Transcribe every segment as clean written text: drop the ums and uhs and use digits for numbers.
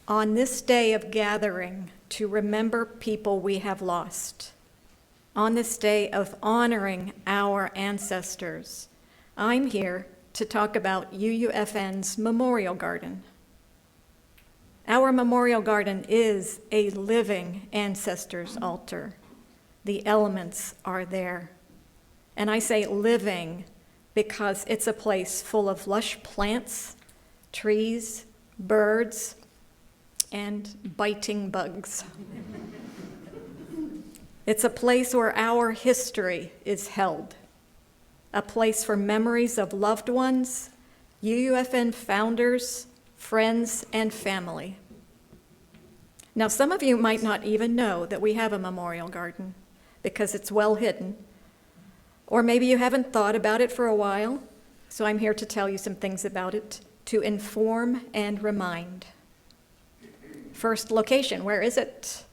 on this day of gathering to remember people we have lost, on this day of honoring our ancestors, I'm here to talk about UUFN's Memorial Garden. Our Memorial Garden is a living ancestors' altar. The elements are there. And I say living because it's a place full of lush plants, trees, birds, and biting bugs. It's a place where our history is held, a place for memories of loved ones, UUFN founders, friends, and family. Now, some of you might not even know that we have a memorial garden because it's well hidden. Or maybe you haven't thought about it for a while, so I'm here to tell you some things about it to inform and remind. First, location, where is it?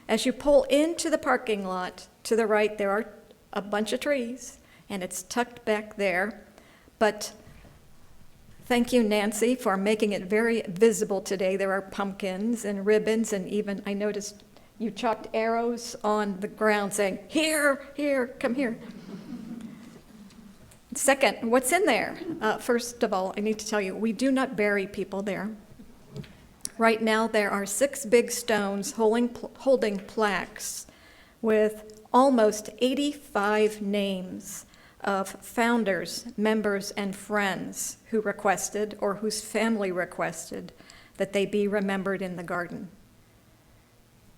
As you pull into the parking lot, to the right there are a bunch of trees, and it's tucked back there. But thank you, Nancy, for making it very visible today. There are pumpkins and ribbons, and even I noticed you chalked arrows on the ground saying, here, here, come here. Second, what's in there? First of all, I need to tell you, we do not bury people there. Right now, there are 6 big stones holding plaques with almost 85 names of founders, members, and friends who requested or whose family requested that they be remembered in the garden.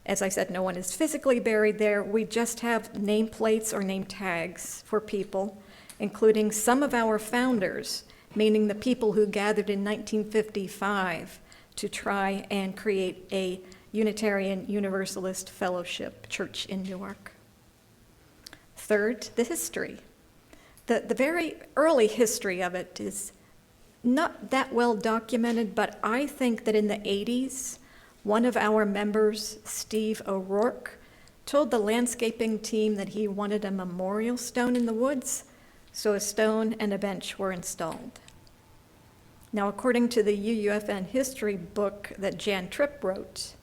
As I said, no one is physically buried there. We just have nameplates or name tags for people, including some of our founders, meaning the people who gathered in 1955 to try and create a Unitarian Universalist Fellowship church in Newark. Third, the history. The very early history of it is not that well documented, but I think that in the 80s, one of our members, Steve O'Rourke, told the landscaping team that he wanted a memorial stone in the woods, so a stone and a bench were installed. Now, according to the UUFN history book that Jan Tripp wrote,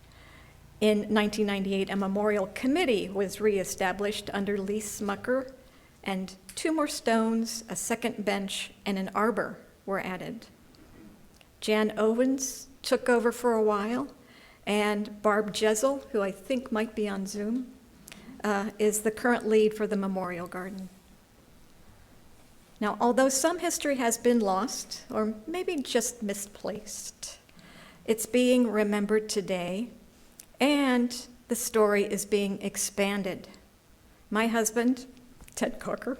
in 1998, a memorial committee was reestablished under Lee Smucker, and 2 more stones, a second bench, and an arbor were added. Jan Owens took over for a while, and Barb Jessel, who I think might be on Zoom, is the current lead for the Memorial Garden. Now, although some history has been lost, or maybe just misplaced, it's being remembered today, and the story is being expanded. My husband, Ted Cocker,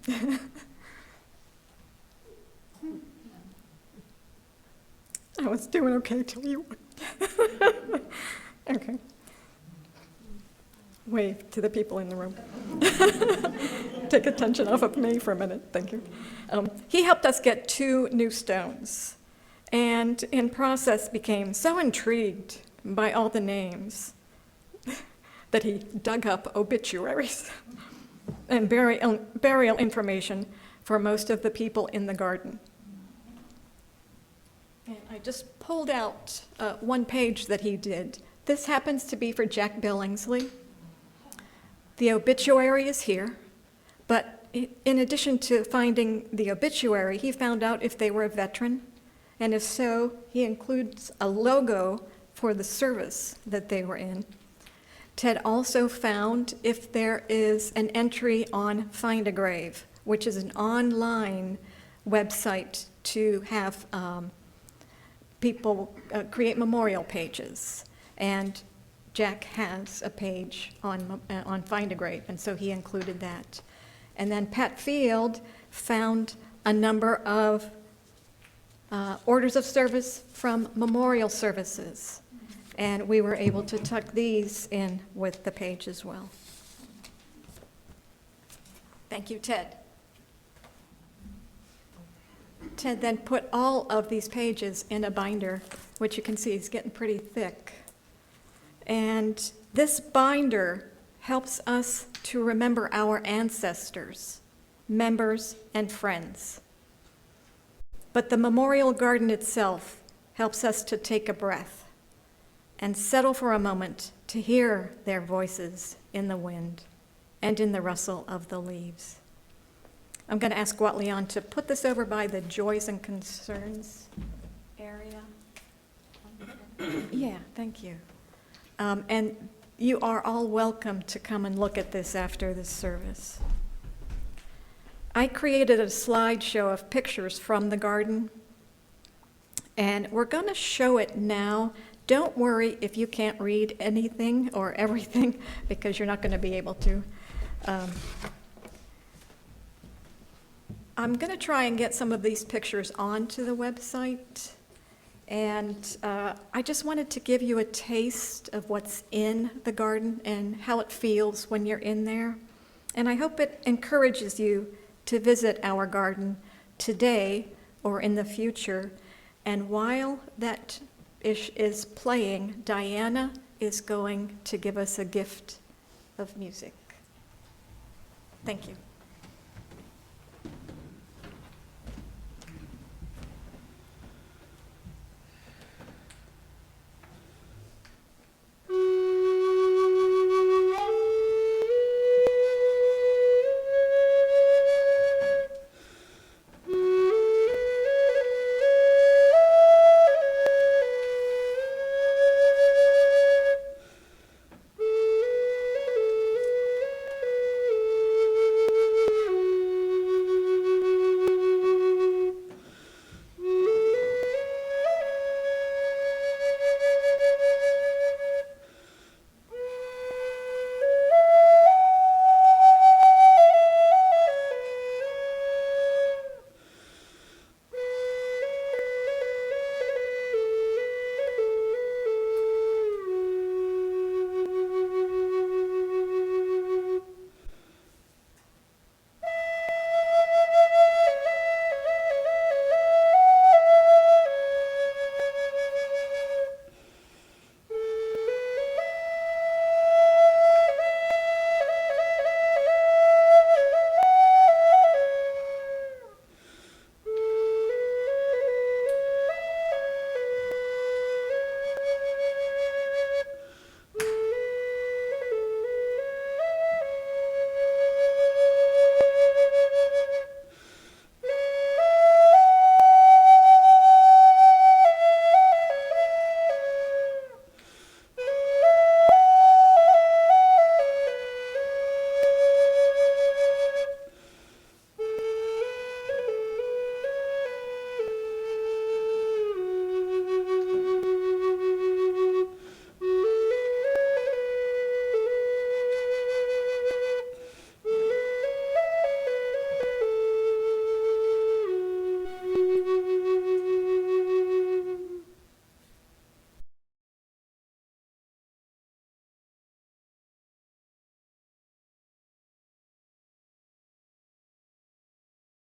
I was doing okay till you okay. Wave to the people in the room. Take attention off of me for a minute, thank you. He helped us get 2 new stones, and in process became so intrigued by all the names that he dug up obituaries and burial information for most of the people in the garden. And I just pulled out one page that he did. This happens to be for Jack Billingsley. The obituary is here, but in addition to finding the obituary, he found out if they were a veteran, and if so, he includes a logo for the service that they were in. Ted also found if there is an entry on Find a Grave, which is an online website to have people create memorial pages. And Jack has a page on Find a Grave, and so he included that. And then Pat Field found a number of orders of service from memorial services, and we were able to tuck these in with the page as well. Thank you, Ted. Ted then put all of these pages in a binder, which you can see is getting pretty thick. And this binder helps us to remember our ancestors, members, and friends. But the memorial garden itself helps us to take a breath, and settle for a moment to hear their voices in the wind and in the rustle of the leaves. I'm going to ask Leon to put this over by the joys and concerns area. Yeah, thank you. And you are all welcome to come and look at this after this service. I created a slideshow of pictures from the garden, and we're going to show it now. Don't worry if you can't read anything or everything, because you're not going to be able to. I'm going to try and get some of these pictures onto the website, and I just wanted to give you a taste of what's in the garden and how it feels when you're in there. And I hope it encourages you to visit our garden today or in the future. And while that is playing, Diana is going to give us a gift of music. Thank you.